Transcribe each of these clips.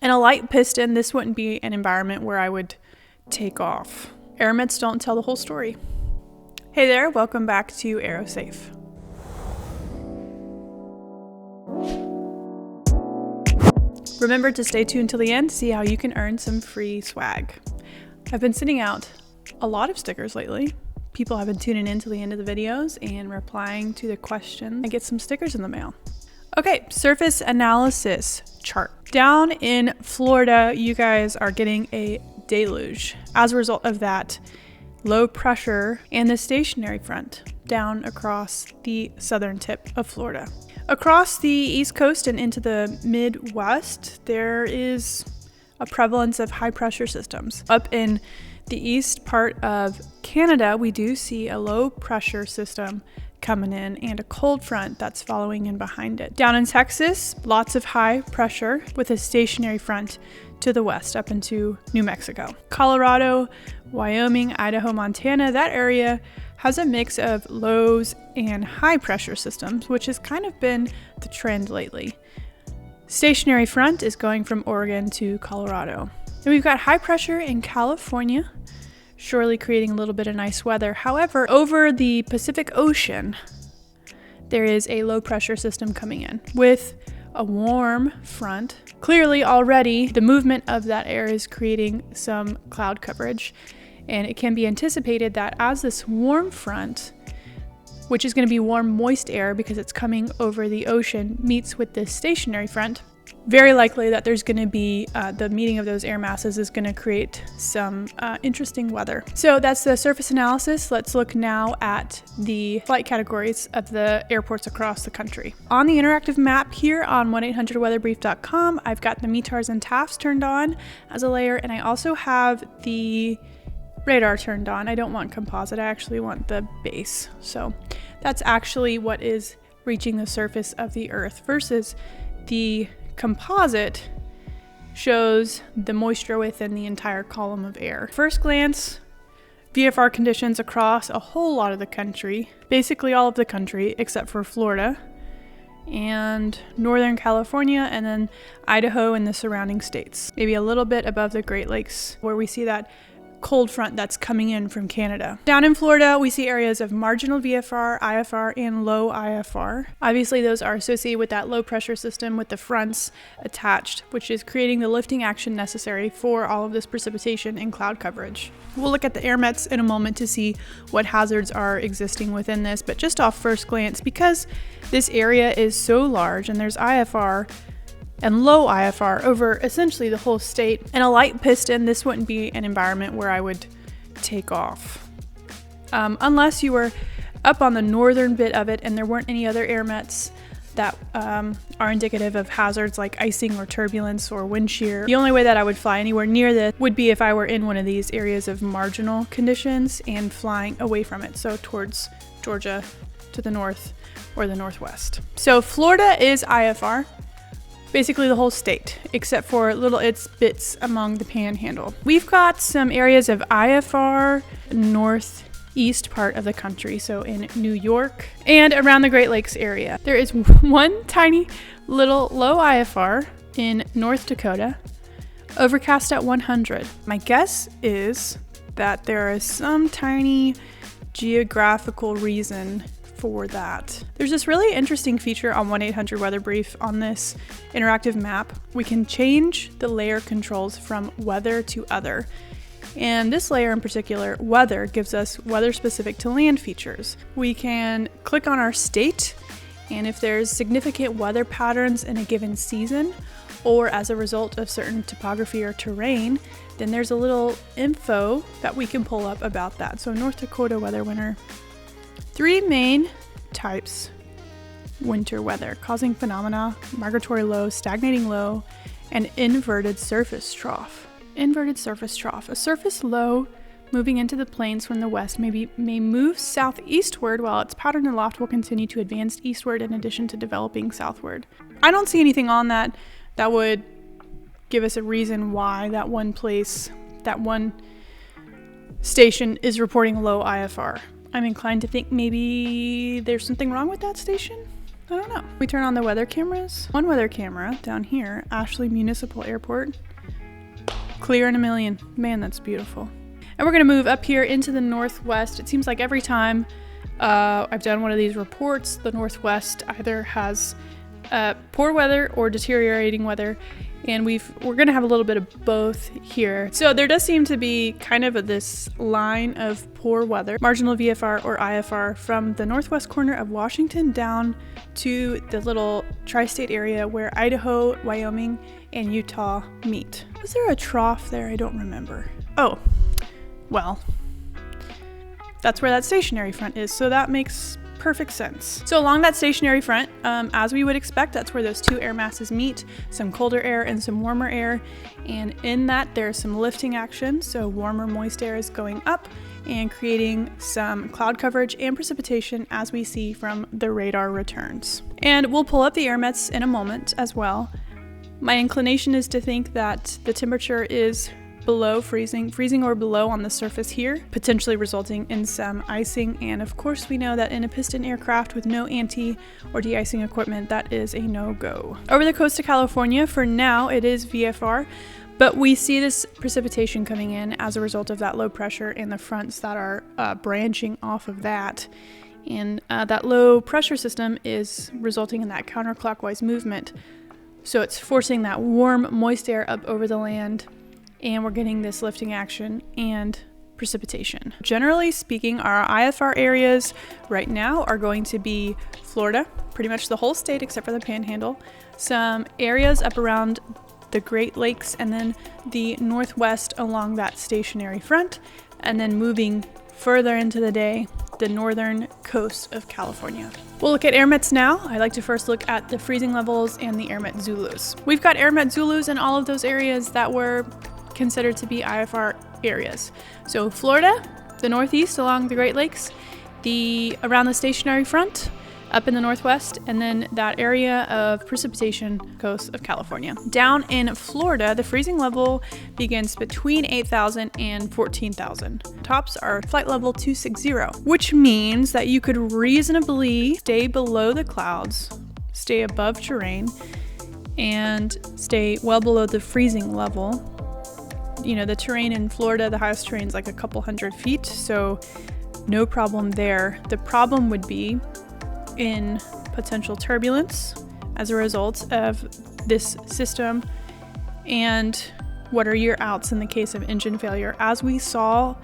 And a light piston, this wouldn't be an environment where I would take off. Airmets don't tell the whole story. Hey there, welcome back to AeroSafe. Remember to stay tuned till the end to see how you can earn some free swag. I've been sending out a lot of stickers lately. People have been tuning in till the end of the videos and replying to the question. I get some stickers in the mail. Okay, surface analysis chart. Down in Florida, you guys are getting a deluge as a result of that low pressure and the stationary front down across the southern tip of Florida. Across the East Coast and into the Midwest, there is a prevalence of high pressure systems. Up in the east part of Canada, we do see a low pressure system coming in and a cold front that's following in behind it. Down in Texas, lots of high pressure with a stationary front to the west up into New Mexico. Colorado, Wyoming, Idaho, Montana, that area has a mix of lows and high pressure systems, which has kind of been the trend lately. Stationary front is going from Oregon to Colorado. And we've got high pressure in California, surely creating a little bit of nice weather. However, over the Pacific Ocean, there is a low pressure system coming in with a warm front. Clearly already the movement of that air is creating some cloud coverage, and it can be anticipated that as this warm front, which is going to be warm moist air because it's coming over the ocean, meets with this stationary front, very likely that there's going to be the meeting of those air masses is going to create some interesting weather. So that's the surface analysis. Let's look now at the flight categories of the airports across the country. On the interactive map here on 1-800-weatherbrief.com, I've got the METARs and TAFs turned on as a layer, and I also have the radar turned on. I don't want composite, I actually want the base. So that's actually what is reaching the surface of the Earth versus the composite shows the moisture within the entire column of air. First glance, VFR conditions across a whole lot of the country, basically all of the country except for Florida and Northern California, and then Idaho and the surrounding states. Maybe a little bit above the Great Lakes where we see that cold front that's coming in from Canada. Down in Florida, we see areas of marginal VFR, IFR, and low IFR. Obviously, those are associated with that low pressure system with the fronts attached, which is creating the lifting action necessary for all of this precipitation and cloud coverage. We'll look at the airmets in a moment to see what hazards are existing within this, but just off first glance, because this area is so large and there's IFR and low IFR over essentially the whole state, and a light piston, this wouldn't be an environment where I would take off. Unless you were up on the northern bit of it and there weren't any other airmets that are indicative of hazards like icing or turbulence or wind shear. The only way that I would fly anywhere near this would be if I were in one of these areas of marginal conditions and flying away from it, so towards Georgia to the north or the northwest. So Florida is IFR. Basically the whole state, except for little bits among the panhandle. We've got some areas of IFR northeast part of the country, so in New York and around the Great Lakes area. There is one tiny little low IFR in North Dakota, overcast at 100. My guess is that there is some tiny geographical reason for that. There's this really interesting feature on 1-800-WEATHER-BRIEF on this interactive map. We can change the layer controls from weather to other. And this layer in particular, weather, gives us weather specific to land features. We can click on our state, and if there's significant weather patterns in a given season, or as a result of certain topography or terrain, then there's a little info that we can pull up about that. So North Dakota weather winter. 3 main types: winter weather, causing phenomena, migratory low, stagnating low, and inverted surface trough. Inverted surface trough, a surface low moving into the plains from the west may move southeastward while its pattern aloft will continue to advance eastward in addition to developing southward. I don't see anything on that would give us a reason why that one place, that one station is reporting low IFR. I'm inclined to think maybe there's something wrong with that station. I don't know. We turn on the weather cameras. One weather camera down here, Ashley Municipal Airport. Clear in a million. Man, that's beautiful. And we're gonna move up here into the northwest. It seems like every time I've done one of these reports, the northwest either has poor weather or deteriorating weather, and we're gonna have a little bit of both here. So there does seem to be kind of this line of poor weather, marginal VFR or IFR, from the northwest corner of Washington down to the little tri-state area where Idaho, Wyoming, and Utah meet. Was there a trough there? I don't remember. Oh, well, that's where that stationary front is, so that makes perfect sense. So along that stationary front, as we would expect, that's where those two air masses meet, some colder air and some warmer air, and in that there's some lifting action, so warmer moist air is going up and creating some cloud coverage and precipitation as we see from the radar returns. And we'll pull up the air mets in a moment as well. My inclination is to think that the temperature is below freezing or below on the surface here, potentially resulting in some icing. And of course we know that in a piston aircraft with no anti or de-icing equipment, that is a no-go. Over the coast of California, for now it is VFR, but we see this precipitation coming in as a result of that low pressure and the fronts that are branching off of that. And that low pressure system is resulting in that counterclockwise movement. So it's forcing that warm, moist air up over the land, and we're getting this lifting action and precipitation. Generally speaking, our IFR areas right now are going to be Florida, pretty much the whole state except for the Panhandle, some areas up around the Great Lakes, and then the northwest along that stationary front, and then moving further into the day, the northern coast of California. We'll look at air mets now. I like to first look at the freezing levels and the air met Zulus. We've got air met Zulus in all of those areas that were considered to be IFR areas. So Florida, the northeast along the Great Lakes, around the stationary front, up in the northwest, and then that area of precipitation coast of California. Down in Florida, the freezing level begins between 8,000 and 14,000. Tops are flight level 260, which means that you could reasonably stay below the clouds, stay above terrain, and stay well below the freezing level. You know, the terrain in Florida, the highest terrain is like a couple hundred feet, so no problem there. The problem would be in potential turbulence as a result of this system, and what are your outs in the case of engine failure. As we saw,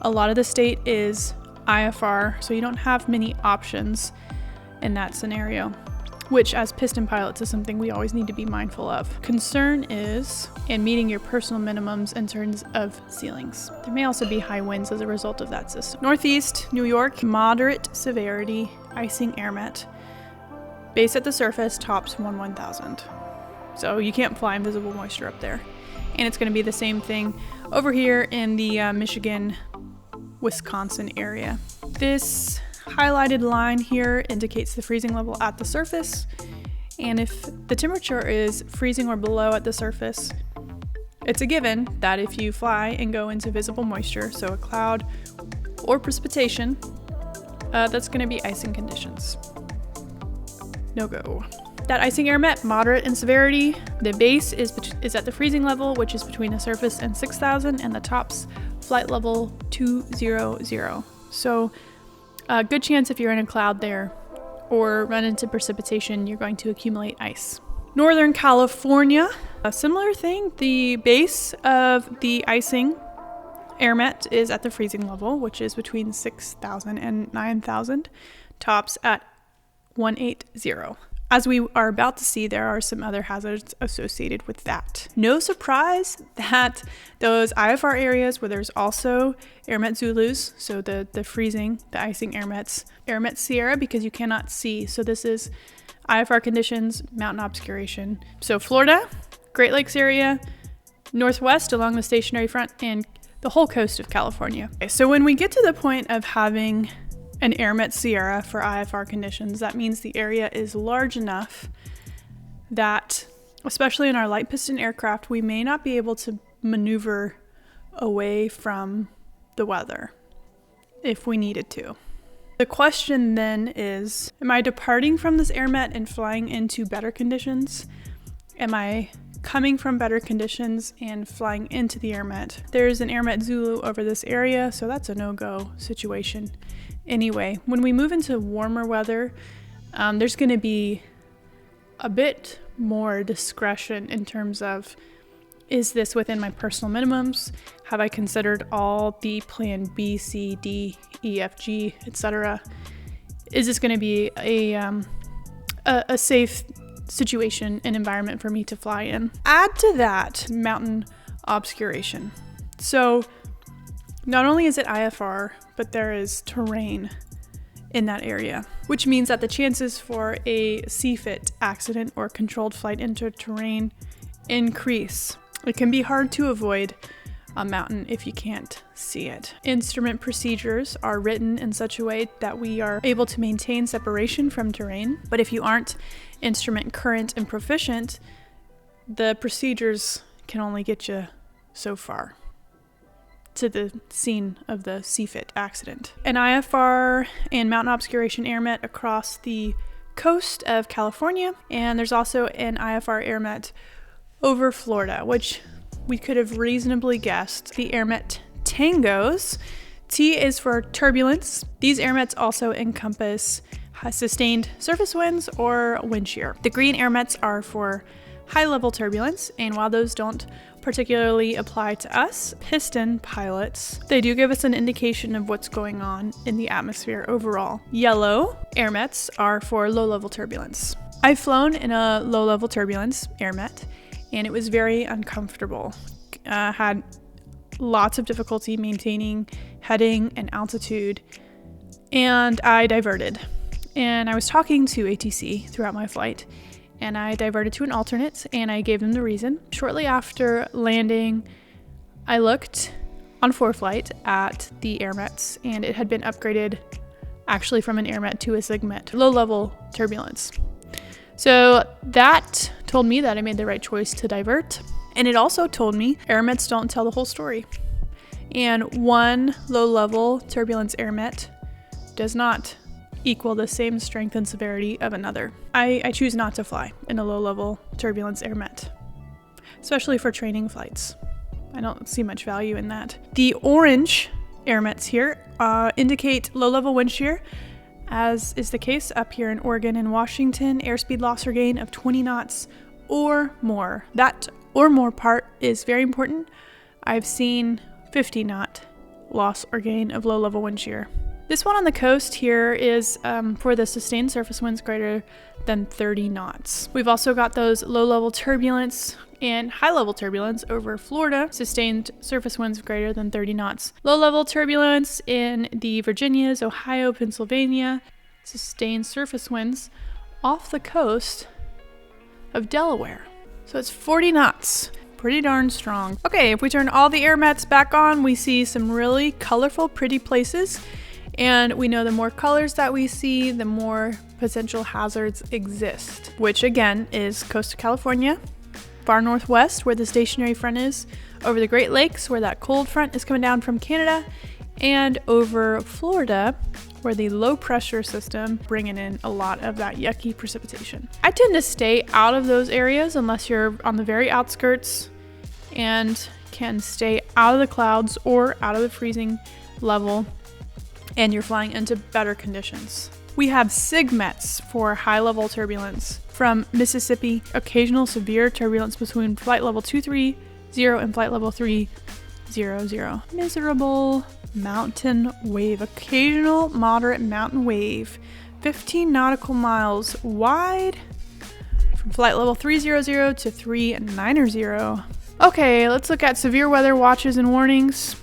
a lot of the state is IFR, so you don't have many options in that scenario, which as piston pilots is something we always need to be mindful of. Concern is in meeting your personal minimums in terms of ceilings. There may also be high winds as a result of that system. Northeast New York, moderate severity, icing air met. Base at the surface, tops 1,000. So you can't fly invisible moisture up there. And it's gonna be the same thing over here in the Michigan, Wisconsin area. This highlighted line here indicates the freezing level at the surface, and if the temperature is freezing or below at the surface, it's a given that if you fly and go into visible moisture, so a cloud or precipitation, that's going to be icing conditions. No go. That icing air met, moderate in severity. The base is at the freezing level, which is between the surface and 6,000, and the tops flight level 200. So a good chance if you're in a cloud there or run into precipitation, you're going to accumulate ice. Northern California, a similar thing. The base of the icing air met is at the freezing level, which is between 6,000 and 9,000. Tops at 180. As we are about to see, there are some other hazards associated with that. No surprise that those IFR areas where there's also air met Zulus, so the freezing, the icing air met Sierra, because you cannot see. So this is IFR conditions, mountain obscuration. So Florida, Great Lakes area, northwest along the stationary front, and the whole coast of California. Okay, so when we get to the point of having an air met Sierra for IFR conditions, that means the area is large enough that, especially in our light piston aircraft, we may not be able to maneuver away from the weather if we needed to. The question then is, am I departing from this air met and flying into better conditions? Am I coming from better conditions and flying into the air met? There's an air met Zulu over this area, so that's a no-go situation. Anyway, when we move into warmer weather, there's going to be a bit more discretion in terms of, is this within my personal minimums? Have I considered all the plan B, C, D, E, F, G, etc.? Is this going to be a safe situation and environment for me to fly in? Add to that mountain obscuration. So not only is it IFR, but there is terrain in that area, which means that the chances for a CFIT accident or controlled flight into terrain increase. It can be hard to avoid a mountain if you can't see it. Instrument procedures are written in such a way that we are able to maintain separation from terrain, but if you aren't instrument current and proficient, the procedures can only get you so far to the scene of the CFIT accident. An IFR and mountain obscuration air met across the coast of California, and there's also an IFR air met over Florida, which we could have reasonably guessed. The air met tangos. T is for turbulence. These air mets also encompass sustained surface winds or wind shear. The green air mets are for high level turbulence, and while those don't particularly apply to us piston pilots, they do give us an indication of what's going on in the atmosphere overall. Yellow air mets are for low level turbulence. I've flown in a low level turbulence air met, and it was very uncomfortable. Had lots of difficulty maintaining heading and altitude, and I diverted. And I was talking to ATC throughout my flight, and I diverted to an alternate, and I gave them the reason. Shortly after landing, I looked on ForeFlight at the air mets, and it had been upgraded actually from an air met to a SIGMET, low level turbulence. So that told me that I made the right choice to divert. And it also told me air mets don't tell the whole story. And one low level turbulence air met does not equal the same strength and severity of another. I choose not to fly in a low level turbulence air met, especially for training flights. I don't see much value in that. The orange air mets here indicate low level wind shear, as is the case up here in Oregon and Washington. Airspeed loss or gain of 20 knots or more. That or more part is very important. I've seen 50 knot loss or gain of low level wind shear. This one on the coast here is for the sustained surface winds greater than 30 knots. We've also got those low level turbulence and high level turbulence over Florida, sustained surface winds greater than 30 knots. Low level turbulence in the Virginias, Ohio, Pennsylvania, sustained surface winds off the coast of Delaware. So it's 40 knots. Pretty darn strong. Okay, if we turn all the air mets back on, we see some really colorful, pretty places. And we know the more colors that we see, the more potential hazards exist, which again is coast of California, far northwest where the stationary front is, over the Great Lakes where that cold front is coming down from Canada, and over Florida where the low pressure system bringing in a lot of that yucky precipitation. I tend to stay out of those areas unless you're on the very outskirts and can stay out of the clouds or out of the freezing level, and you're flying into better conditions. We have SIGMETs for high level turbulence from Mississippi, occasional severe turbulence between flight level 230 and flight level 300. Miserable mountain wave, occasional moderate mountain wave, 15 nautical miles wide from flight level 300 to 390. Okay, let's look at severe weather watches and warnings,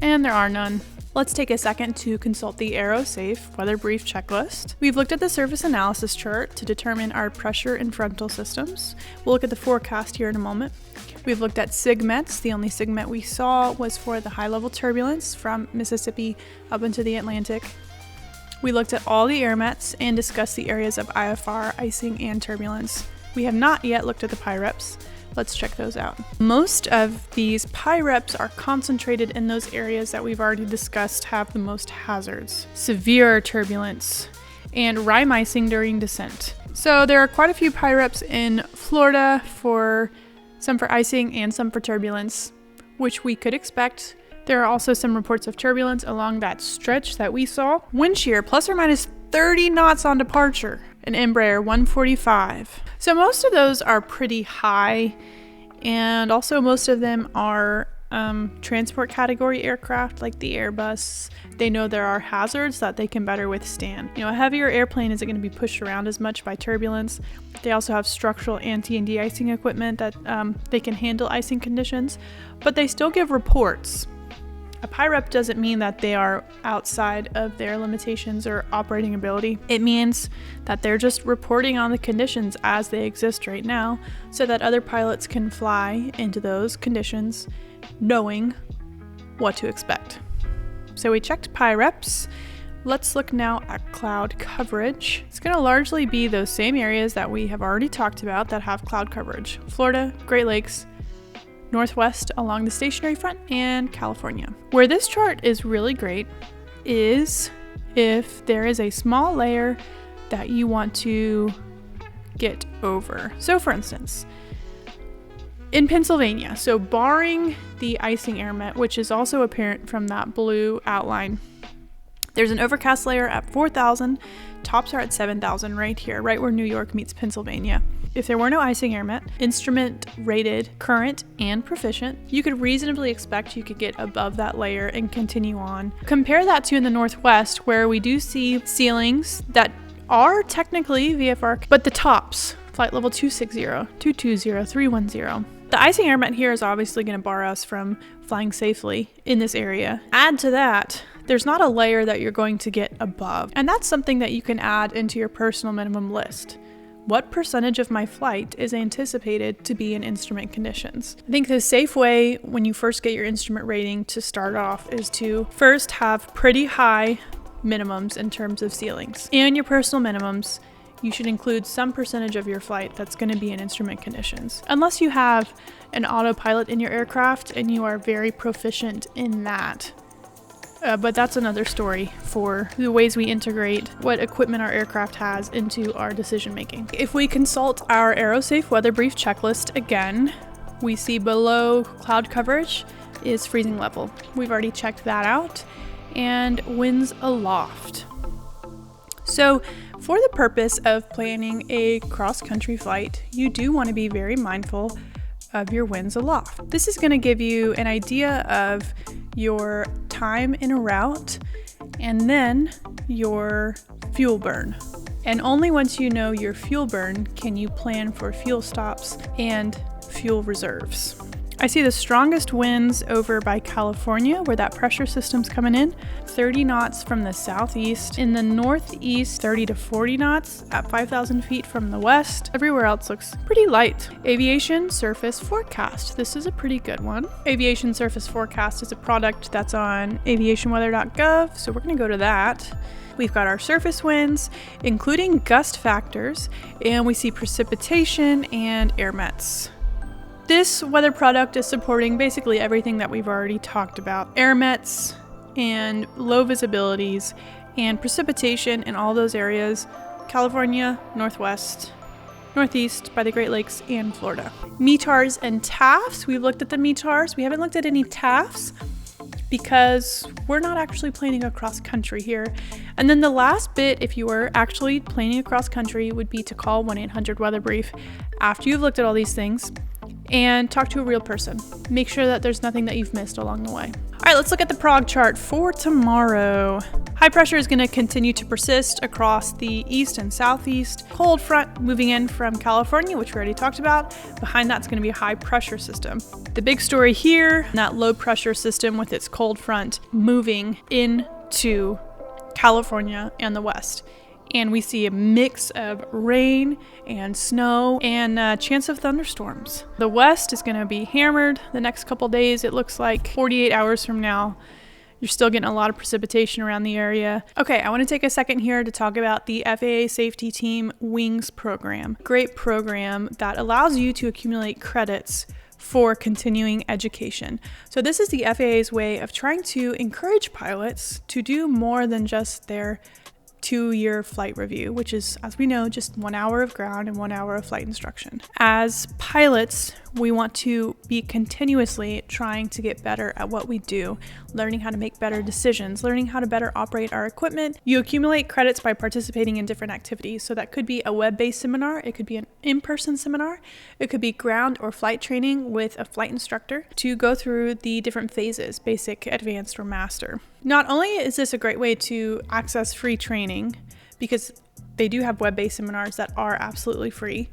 and there are none. Let's take a second to consult the AeroSafe weather brief checklist. We've looked at the surface analysis chart to determine our pressure and frontal systems. We'll look at the forecast here in a moment. We've looked at SIGMETs. The only SIGMET we saw was for the high level turbulence from Mississippi up into the Atlantic. We looked at all the air mets and discussed the areas of IFR, icing, and turbulence. We have not yet looked at the PIREPs. Let's check those out. Most of these PIREPs are concentrated in those areas that we've already discussed have the most hazards. Severe turbulence and rime icing during descent. So there are quite a few PIREPs in Florida, some for icing and some for turbulence, which we could expect. There are also some reports of turbulence along that stretch that we saw. Wind shear plus or minus 30 knots on departure, an Embraer 145. So most of those are pretty high, and also most of them are transport category aircraft like the Airbus. They know there are hazards that they can better withstand. You know, a heavier airplane isn't going to be pushed around as much by turbulence. They also have structural anti and de-icing equipment that they can handle icing conditions, but they still give reports. A PIREP doesn't mean that they are outside of their limitations or operating ability. It means that they're just reporting on the conditions as they exist right now so that other pilots can fly into those conditions knowing what to expect. So we checked PIREPs. Let's look now at cloud coverage. It's going to largely be those same areas that we have already talked about that have cloud coverage. Florida, Great Lakes, Northwest along the stationary front, and California. Where this chart is really great is if there is a small layer that you want to get over. So for instance, in Pennsylvania, so barring the icing air met, which is also apparent from that blue outline, there's an overcast layer at 4,000, tops are at 7,000 right here, right where New York meets Pennsylvania. If there were no icing air met, instrument rated current and proficient, you could reasonably expect you could get above that layer and continue on. Compare that to in the Northwest, where we do see ceilings that are technically VFR, but the tops, flight level 260, 220, 310. The icing air met here is obviously going to bar us from flying safely in this area. Add to that, there's not a layer that you're going to get above, and that's something that you can add into your personal minimum list. What percentage of my flight is anticipated to be in instrument conditions? I think the safe way when you first get your instrument rating to start off is to first have pretty high minimums in terms of ceilings. In your personal minimums, you should include some percentage of your flight that's going to be in instrument conditions. Unless you have an autopilot in your aircraft and you are very proficient in that. But that's another story for the ways we integrate what equipment our aircraft has into our decision making. If we consult our AeroSafe weather brief checklist again, we see below cloud coverage is freezing level. We've already checked that out, and winds aloft. So for the purpose of planning a cross-country flight, you do want to be very mindful of your winds aloft. This is going to give you an idea of your time in a route and then your fuel burn. And only once you know your fuel burn can you plan for fuel stops and fuel reserves. I see the strongest winds over by California, where that pressure system's coming in, 30 knots from the southeast. In the northeast, 30 to 40 knots at 5,000 feet from the west. Everywhere else looks pretty light. Aviation surface forecast. This is a pretty good one. Aviation surface forecast is a product that's on aviationweather.gov, so we're going to go to that. We've got our surface winds, including gust factors, and we see precipitation and air mets. This weather product is supporting basically everything that we've already talked about. Air mets and low visibilities and precipitation in all those areas. California, Northwest, Northeast by the Great Lakes, and Florida. METARs and TAFs. We've looked at the METARs. We haven't looked at any TAFs because we're not actually planning across country here. And then the last bit, if you were actually planning across country, would be to call 1-800-WEATHER-BRIEF after you've looked at all these things and talk to a real person. Make sure that there's nothing that you've missed along the way. All right, let's look at the prog chart for tomorrow. High pressure is going to continue to persist across the east and southeast. Cold front moving in from California, which we already talked about. Behind that's going to be a high pressure system. The big story here, that low pressure system with its cold front moving into California and the west. And we see a mix of rain and snow and a chance of thunderstorms. The west is going to be hammered the next couple days. It looks like 48 hours from now, You're still getting a lot of precipitation around the area. Okay, I want to take a second here to talk about the FAA Safety Team Wings program. Great program that allows you to accumulate credits for continuing education. So this is the FAA's way of trying to encourage pilots to do more than just their 2-year flight review, which is, as we know, just 1 hour of ground and 1 hour of flight instruction. As pilots, we want to be continuously trying to get better at what we do, learning how to make better decisions, learning how to better operate our equipment. You accumulate credits by participating in different activities. So that could be a web-based seminar, it could be an in-person seminar, it could be ground or flight training with a flight instructor to go through the different phases, basic, advanced, or master. Not only is this a great way to access free training, because they do have web-based seminars that are absolutely free,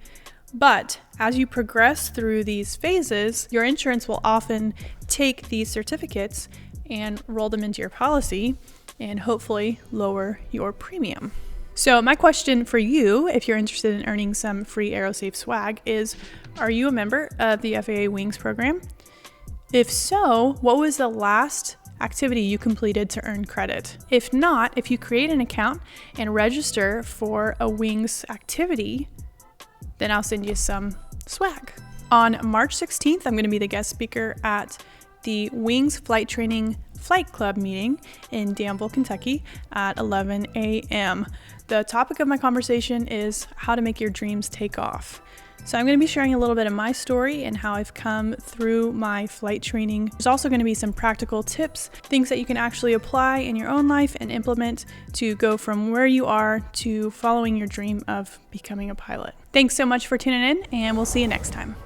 but as you progress through these phases, your insurance will often take these certificates and roll them into your policy and hopefully lower your premium. So my question for you, if you're interested in earning some free AeroSafe swag, is, are you a member of the FAA Wings program? If so, what was the last activity you completed to earn credit? If not, if you create an account and register for a Wings activity, then I'll send you some swag. On March 16th, I'm going to be the guest speaker at the Wings Flight Training Flight Club meeting in Danville, Kentucky at 11 a.m. The topic of my conversation is how to make your dreams take off. So I'm going to be sharing a little bit of my story and how I've come through my flight training. There's also going to be some practical tips, things that you can actually apply in your own life and implement to go from where you are to following your dream of becoming a pilot. Thanks so much for tuning in, and we'll see you next time.